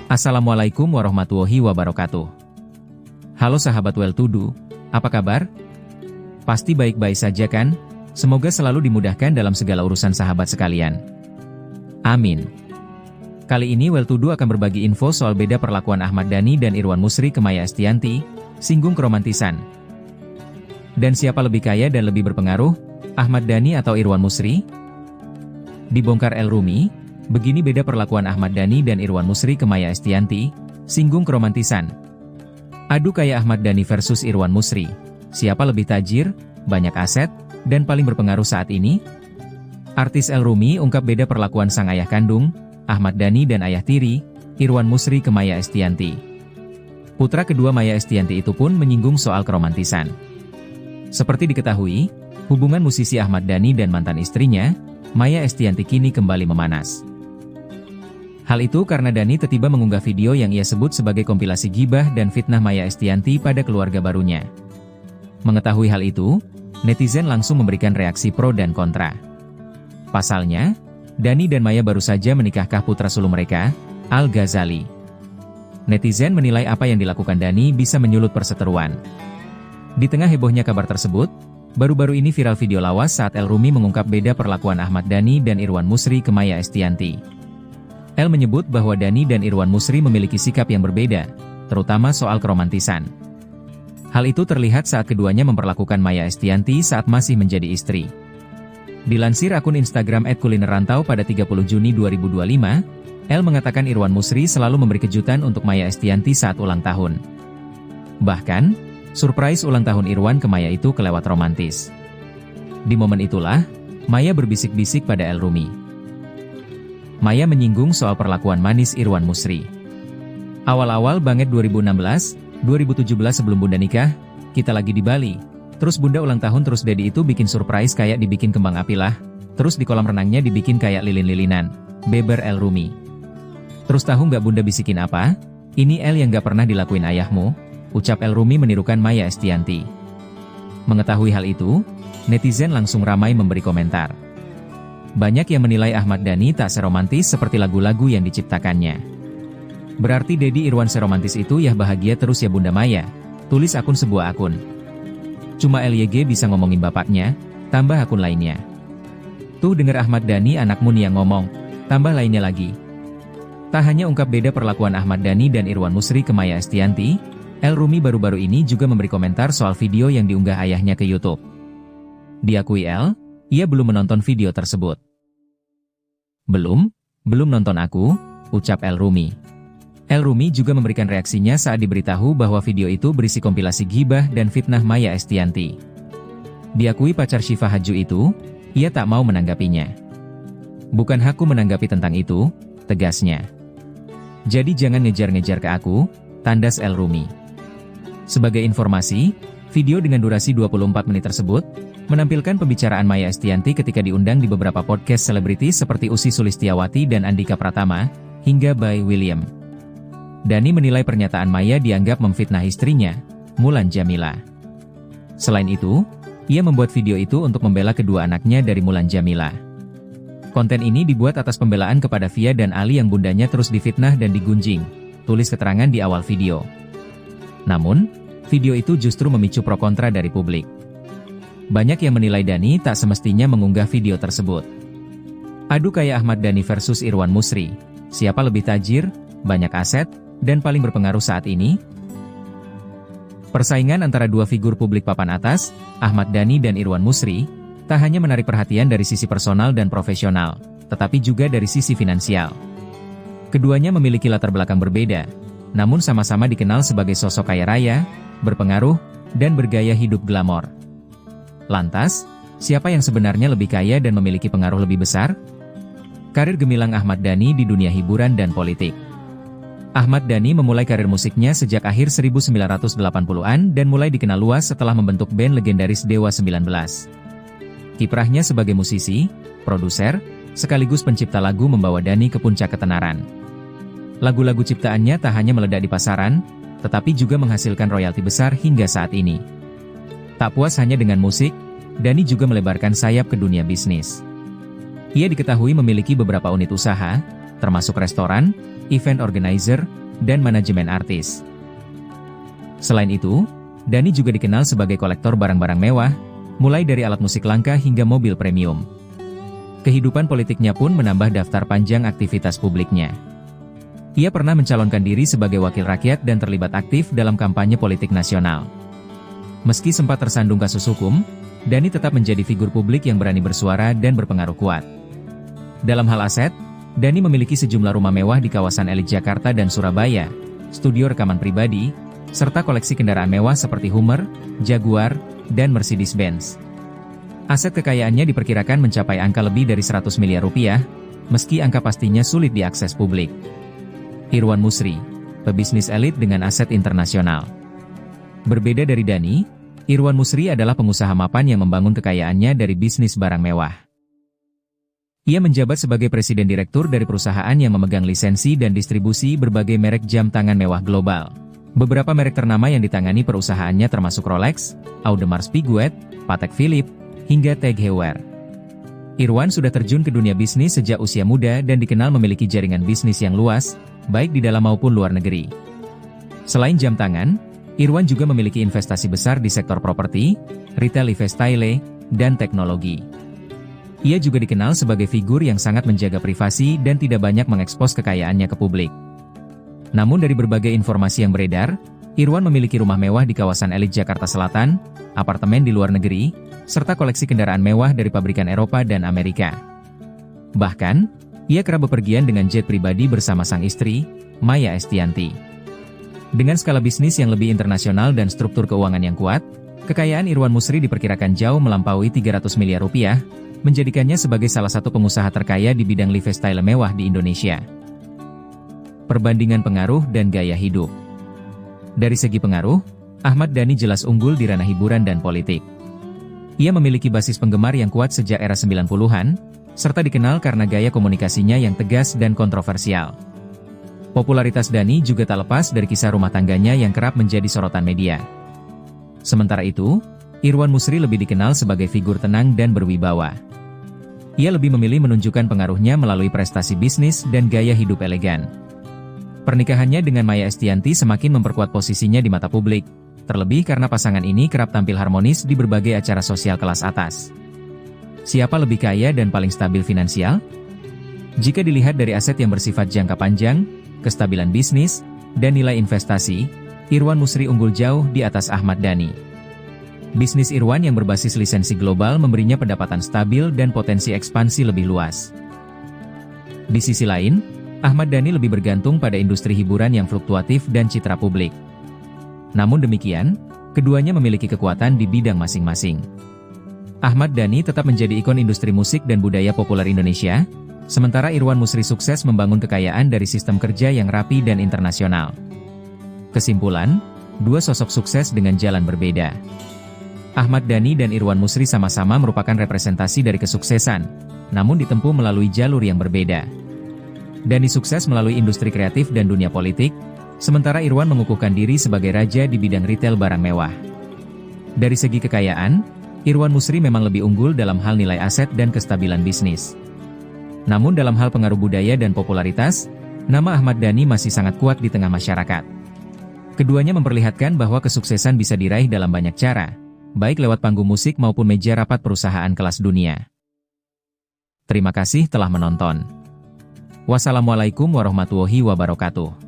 Assalamualaikum warahmatullahi wabarakatuh. Halo sahabat Well To Do, apa kabar? Pasti baik-baik saja kan? Semoga selalu dimudahkan dalam segala urusan sahabat sekalian. Amin. Kali ini Well To Do akan berbagi info soal beda perlakuan Ahmad Dhani dan Irwan Musri ke Maya Estianty, singgung keromantisan. Dan siapa lebih kaya dan lebih berpengaruh, Ahmad Dhani atau Irwan Musri? Dibongkar El Rumi, begini beda perlakuan Ahmad Dhani dan Irwan Musri ke Maya Estianty, singgung keromantisan. Adu kaya Ahmad Dhani versus Irwan Musri. Siapa lebih tajir, banyak aset, dan paling berpengaruh saat ini? Artis El Rumi ungkap beda perlakuan sang ayah kandung, Ahmad Dhani dan ayah tiri, Irwan Musri ke Maya Estianty. Putra kedua Maya Estianty itu pun menyinggung soal keromantisan. Seperti diketahui, hubungan musisi Ahmad Dhani dan mantan istrinya, Maya Estianty kini kembali memanas. Hal itu karena Dhani tiba-tiba mengunggah video yang ia sebut sebagai kompilasi gibah dan fitnah Maya Estianty pada keluarga barunya. Mengetahui hal itu, netizen langsung memberikan reaksi pro dan kontra. Pasalnya, Dhani dan Maya baru saja menikahkan putra sulung mereka, Al Ghazali. Netizen menilai apa yang dilakukan Dhani bisa menyulut perseteruan. Di tengah hebohnya kabar tersebut, baru-baru ini viral video lawas saat El Rumi mengungkap beda perlakuan Ahmad Dhani dan Irwan Musri ke Maya Estianty. El menyebut bahwa Dhani dan Irwan Musri memiliki sikap yang berbeda, terutama soal keromantisan. Hal itu terlihat saat keduanya memperlakukan Maya Estianty saat masih menjadi istri. Dilansir akun Instagram @kulinerrantau pada 30 Juni 2025, El mengatakan Irwan Musri selalu memberi kejutan untuk Maya Estianty saat ulang tahun. Bahkan, surprise ulang tahun Irwan ke Maya itu kelewat romantis. Di momen itulah, Maya berbisik-bisik pada El Rumi. Maya menyinggung soal perlakuan manis Irwan Musri. Awal-awal banget 2016, 2017 sebelum Bunda nikah, kita lagi di Bali. Terus Bunda ulang tahun terus Dedi itu bikin surprise kayak dibikin kembang api lah. Terus di kolam renangnya dibikin kayak lilin-lilinan. Beber El Rumi. Terus tahu nggak Bunda bisikin apa? Ini El yang nggak pernah dilakuin ayahmu, ucap El Rumi menirukan Maya Estianty. Mengetahui hal itu, netizen langsung ramai memberi komentar. Banyak yang menilai Ahmad Dhani tak seromantis seperti lagu-lagu yang diciptakannya. Berarti Dedi Irwan seromantis itu ya bahagia terus ya Bunda Maya, tulis akun sebuah akun. Cuma LYG bisa ngomongin bapaknya, tambah akun lainnya. Tuh denger Ahmad Dhani anakmu nih yang ngomong, tambah lainnya lagi. Tak hanya ungkap beda perlakuan Ahmad Dhani dan Irwan Musri ke Maya Estianty, El Rumi baru-baru ini juga memberi komentar soal video yang diunggah ayahnya ke YouTube. Diakui El, ia belum menonton video tersebut. Belum nonton aku, ucap El Rumi. El Rumi juga memberikan reaksinya saat diberitahu bahwa video itu berisi kompilasi gibah dan fitnah Maya Estianty. Diakui pacar Syifa Haju itu, ia tak mau menanggapinya. Bukan hakku menanggapi tentang itu, tegasnya. Jadi jangan ngejar-ngejar ke aku, tandas El Rumi. Sebagai informasi, video dengan durasi 24 menit tersebut, menampilkan pembicaraan Maya Estianty ketika diundang di beberapa podcast selebritis seperti Ussy Sulistyawati dan Andhika Pratama, hingga Bay William. Dhani menilai pernyataan Maya dianggap memfitnah istrinya, Mulan Jameela. Selain itu, ia membuat video itu untuk membela kedua anaknya dari Mulan Jameela. Konten ini dibuat atas pembelaan kepada Via dan Ali yang bundanya terus difitnah dan digunjing, tulis keterangan di awal video. Namun, video itu justru memicu pro kontra dari publik. Banyak yang menilai Dhani tak semestinya mengunggah video tersebut. Adu kaya Ahmad Dhani versus Irwan Musri. Siapa lebih tajir, banyak aset, dan paling berpengaruh saat ini? Persaingan antara dua figur publik papan atas, Ahmad Dhani dan Irwan Musri, tak hanya menarik perhatian dari sisi personal dan profesional, tetapi juga dari sisi finansial. Keduanya memiliki latar belakang berbeda, namun sama-sama dikenal sebagai sosok kaya raya, berpengaruh, dan bergaya hidup glamor. Lantas, siapa yang sebenarnya lebih kaya dan memiliki pengaruh lebih besar? Karir gemilang Ahmad Dhani di dunia hiburan dan politik. Ahmad Dhani memulai karir musiknya sejak akhir 1980-an dan mulai dikenal luas setelah membentuk band legendaris Dewa 19. Kiprahnya sebagai musisi, produser, sekaligus pencipta lagu membawa Dhani ke puncak ketenaran. Lagu-lagu ciptaannya tak hanya meledak di pasaran, tetapi juga menghasilkan royalti besar hingga saat ini. Tak puas hanya dengan musik, Dhani juga melebarkan sayap ke dunia bisnis. Ia diketahui memiliki beberapa unit usaha, termasuk restoran, event organizer, dan manajemen artis. Selain itu, Dhani juga dikenal sebagai kolektor barang-barang mewah, mulai dari alat musik langka hingga mobil premium. Kehidupan politiknya pun menambah daftar panjang aktivitas publiknya. Ia pernah mencalonkan diri sebagai wakil rakyat dan terlibat aktif dalam kampanye politik nasional. Meski sempat tersandung kasus hukum, Dhani tetap menjadi figur publik yang berani bersuara dan berpengaruh kuat. Dalam hal aset, Dhani memiliki sejumlah rumah mewah di kawasan elit Jakarta dan Surabaya, studio rekaman pribadi, serta koleksi kendaraan mewah seperti Hummer, Jaguar, dan Mercedes-Benz. Aset kekayaannya diperkirakan mencapai angka lebih dari 100 miliar rupiah, meski angka pastinya sulit diakses publik. Irwan Musri, pebisnis elit dengan aset internasional. Berbeda dari Dhani, Irwan Musri adalah pengusaha mapan yang membangun kekayaannya dari bisnis barang mewah. Ia menjabat sebagai presiden direktur dari perusahaan yang memegang lisensi dan distribusi berbagai merek jam tangan mewah global. Beberapa merek ternama yang ditangani perusahaannya termasuk Rolex, Audemars Piguet, Patek Philippe, hingga Tag Heuer. Irwan sudah terjun ke dunia bisnis sejak usia muda dan dikenal memiliki jaringan bisnis yang luas, baik di dalam maupun luar negeri. Selain jam tangan, Irwan juga memiliki investasi besar di sektor properti, retail lifestyle, dan teknologi. Ia juga dikenal sebagai figur yang sangat menjaga privasi dan tidak banyak mengekspos kekayaannya ke publik. Namun dari berbagai informasi yang beredar, Irwan memiliki rumah mewah di kawasan elit Jakarta Selatan, apartemen di luar negeri, serta koleksi kendaraan mewah dari pabrikan Eropa dan Amerika. Bahkan, ia kerap bepergian dengan jet pribadi bersama sang istri, Maya Estianty. Dengan skala bisnis yang lebih internasional dan struktur keuangan yang kuat, kekayaan Irwan Musri diperkirakan jauh melampaui 300 miliar rupiah, menjadikannya sebagai salah satu pengusaha terkaya di bidang lifestyle mewah di Indonesia. Perbandingan pengaruh dan gaya hidup. Dari segi pengaruh, Ahmad Dhani jelas unggul di ranah hiburan dan politik. Ia memiliki basis penggemar yang kuat sejak era 90-an, serta dikenal karena gaya komunikasinya yang tegas dan kontroversial. Popularitas Dhani juga tak lepas dari kisah rumah tangganya yang kerap menjadi sorotan media. Sementara itu, Irwan Musri lebih dikenal sebagai figur tenang dan berwibawa. Ia lebih memilih menunjukkan pengaruhnya melalui prestasi bisnis dan gaya hidup elegan. Pernikahannya dengan Maya Estianty semakin memperkuat posisinya di mata publik, terlebih karena pasangan ini kerap tampil harmonis di berbagai acara sosial kelas atas. Siapa lebih kaya dan paling stabil finansial? Jika dilihat dari aset yang bersifat jangka panjang, kestabilan bisnis, dan nilai investasi, Irwan Musri unggul jauh di atas Ahmad Dhani. Bisnis Irwan yang berbasis lisensi global memberinya pendapatan stabil dan potensi ekspansi lebih luas. Di sisi lain, Ahmad Dhani lebih bergantung pada industri hiburan yang fluktuatif dan citra publik. Namun demikian, keduanya memiliki kekuatan di bidang masing-masing. Ahmad Dhani tetap menjadi ikon industri musik dan budaya populer Indonesia, sementara Irwan Musri sukses membangun kekayaan dari sistem kerja yang rapi dan internasional. Kesimpulan, dua sosok sukses dengan jalan berbeda. Ahmad Dhani dan Irwan Musri sama-sama merupakan representasi dari kesuksesan, namun ditempuh melalui jalur yang berbeda. Dhani sukses melalui industri kreatif dan dunia politik, sementara Irwan mengukuhkan diri sebagai raja di bidang retail barang mewah. Dari segi kekayaan, Irwan Musri memang lebih unggul dalam hal nilai aset dan kestabilan bisnis. Namun dalam hal pengaruh budaya dan popularitas, nama Ahmad Dhani masih sangat kuat di tengah masyarakat. Keduanya memperlihatkan bahwa kesuksesan bisa diraih dalam banyak cara, baik lewat panggung musik maupun meja rapat perusahaan kelas dunia. Terima kasih telah menonton. Wassalamualaikum warahmatullahi wabarakatuh.